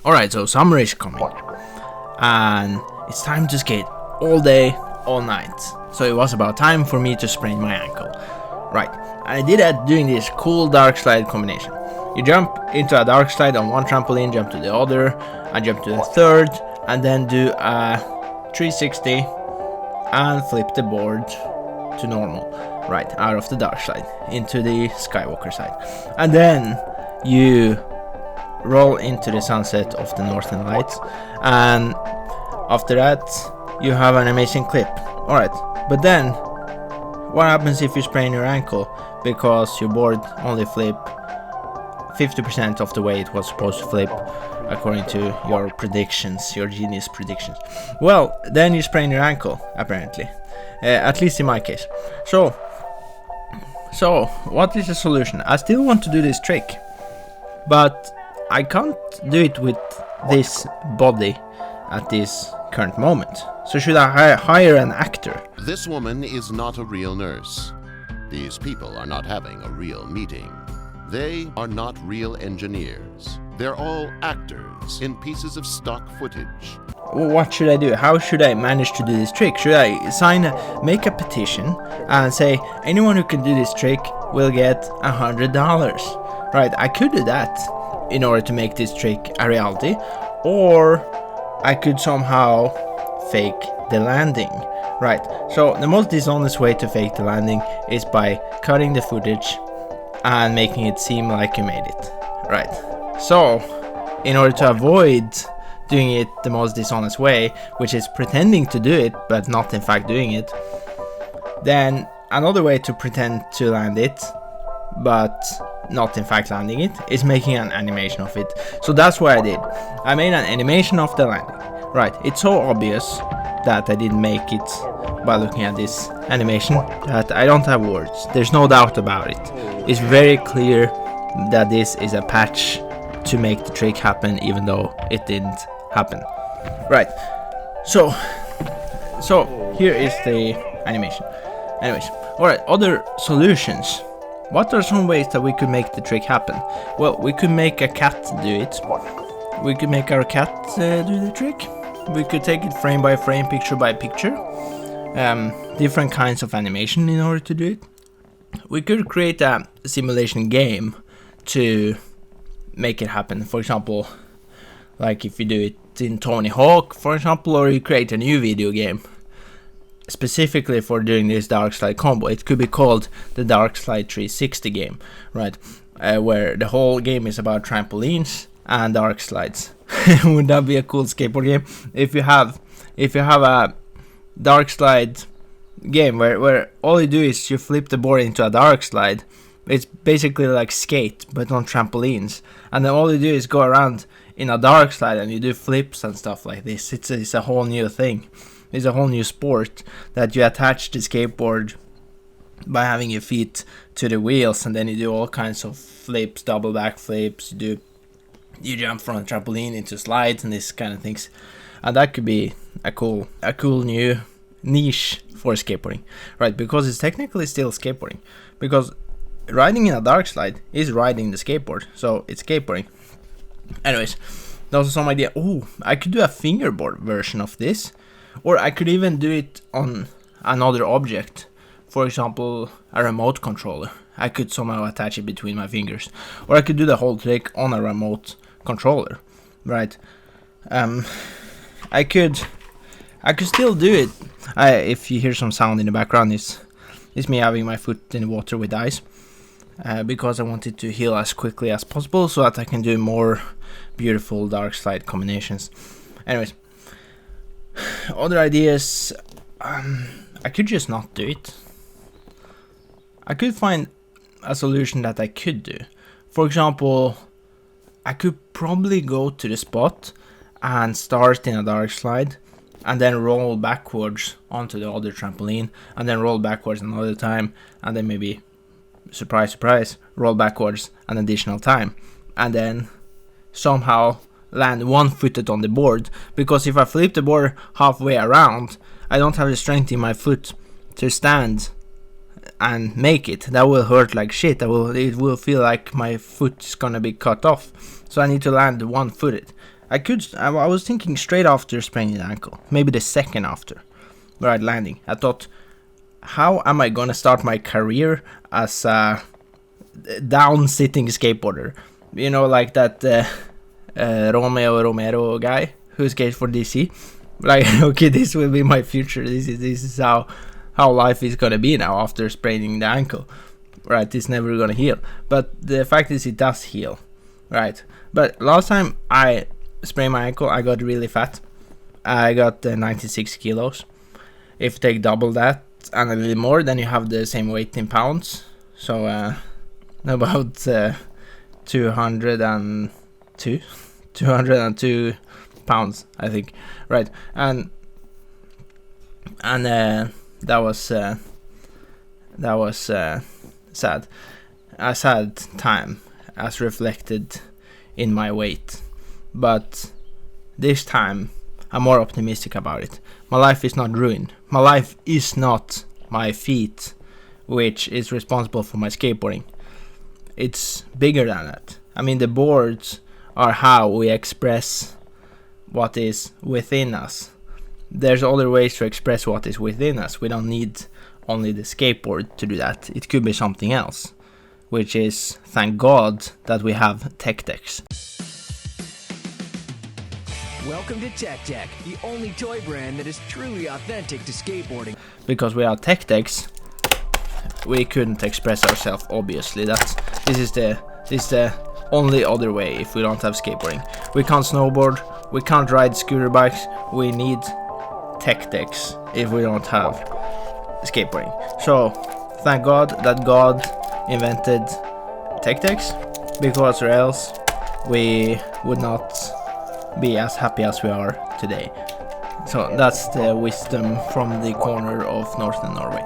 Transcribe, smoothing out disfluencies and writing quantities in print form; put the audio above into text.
Alright, so summer is coming, and it's time to skate all day, all night. So it was about time for me to sprain my ankle. Right, I did that doing this cool dark slide combination. You jump into a dark slide on one trampoline, jump to the other, and jump to the third, and then do a 360 and flip the board to normal. Right, out of the dark slide into the Skywalker side. And then you roll into the sunset of the Northern Lights, and after that you have an amazing clip. Alright, but then what happens if you sprain your ankle because your board only flip 50% of the way it was supposed to flip according to your predictions, your genius predictions? Well, then you sprain your ankle, apparently, at least in my case. So what is the solution? I still want to do this trick, but I can't do it with this body at this current moment. So should I hire an actor? This woman is not a real nurse. These people are not having a real meeting. They are not real engineers. They're all actors in pieces of stock footage. What should I do? How should I manage to do this trick? Should I make a petition and say anyone who can do this trick will get $100? Right, I could do that in order to make this trick a reality, or I could somehow fake the landing. Right, so the most dishonest way to fake the landing is by cutting the footage and making it seem like you made it. Right, so in order to avoid doing it the most dishonest way, which is pretending to do it but not in fact doing it, then another way to pretend to land it but not in fact landing it is making an animation of it. So that's what I did. I made an animation of the landing. Right, it's so obvious that I didn't make it by looking at this animation that I don't have words. There's no doubt about it. It's very clear that this is a patch to make the trick happen, even though it didn't happen. Right, so here is the animation. Anyways, alright, other solutions. What are some ways that we could make the trick happen? Well, we could make a cat do it. We could make our cat do the trick. We could take it frame by frame, picture by picture. Different kinds of animation in order to do it. We could create a simulation game to make it happen. For example, like if you do it in Tony Hawk, for example, or you create a new video game specifically for doing this dark slide combo. It could be called the Dark Slide 360 game, right? Where the whole game is about trampolines and dark slides. Would that be a cool skateboard game? If you have a dark slide game where all you do is you flip the board into a dark slide. It's basically like skate but on trampolines, and then all you do is go around in a dark slide and you do flips and stuff like this. It's a whole new thing. It's a whole new sport that you attach the skateboard by having your feet to the wheels, and then you do all kinds of flips, double back flips. You jump from a trampoline into slides and this kind of things, and that could be a cool new niche for skateboarding, right? Because it's technically still skateboarding, because riding in a dark slide is riding the skateboard, so it's skateboarding. Anyways, those are some idea. Oh, I could do a fingerboard version of this, or I could even do it on another object. For example, a remote controller. I could somehow attach it between my fingers, or I could do the whole trick on a remote controller, right? I could still do it. If you hear some sound in the background, it's me having my foot in the water with ice, because I want it to heal as quickly as possible so that I can do more beautiful dark slide combinations. Anyways, other ideas. I could just not do it. I could find a solution that I could do. For example, I could probably go to the spot and start in a dark slide and then roll backwards onto the other trampoline and then roll backwards another time, and then maybe, surprise surprise, roll backwards an additional time, and then somehow land one-footed on the board, because if I flip the board halfway around, I don't have the strength in my foot to stand and make it. That will hurt like shit. It will feel like my foot is gonna be cut off. So I need to land one-footed, I was thinking straight after spraining the ankle, maybe the second after, right, landing. I thought, how am I gonna start my career as a down-sitting skateboarder? You know, like that Romeo Romero guy who skates for DC. Like, okay, this will be my future. This is how life is gonna be now after spraining the ankle. Right, it's never gonna heal. But the fact is, it does heal. Right, but last time I sprained my ankle, I got really fat. I got 96 kilos. If you take double that and a little more, then you have the same weight in pounds. So about 202 pounds, I think. Right, and that was sad. A sad time, as reflected in my weight. But this time, I'm more optimistic about it. My life is not ruined. My life is not my feet, which is responsible for my skateboarding. It's bigger than that. I mean, the boards are how we express what is within us. There's other ways to express what is within us. We don't need only the skateboard to do that. It could be something else, which is, thank God, that we have tech decks. Welcome to Tech Deck, the only toy brand that is truly authentic to skateboarding. Because without tech decks, we couldn't express ourselves, obviously. This is the only other way if we don't have skateboarding. We can't snowboard, we can't ride scooter bikes, we need tech decks if we don't have skateboarding. So, thank God that God invented tech decks, because or else we would not be as happy as we are today. So that's the wisdom from the corner of northern Norway.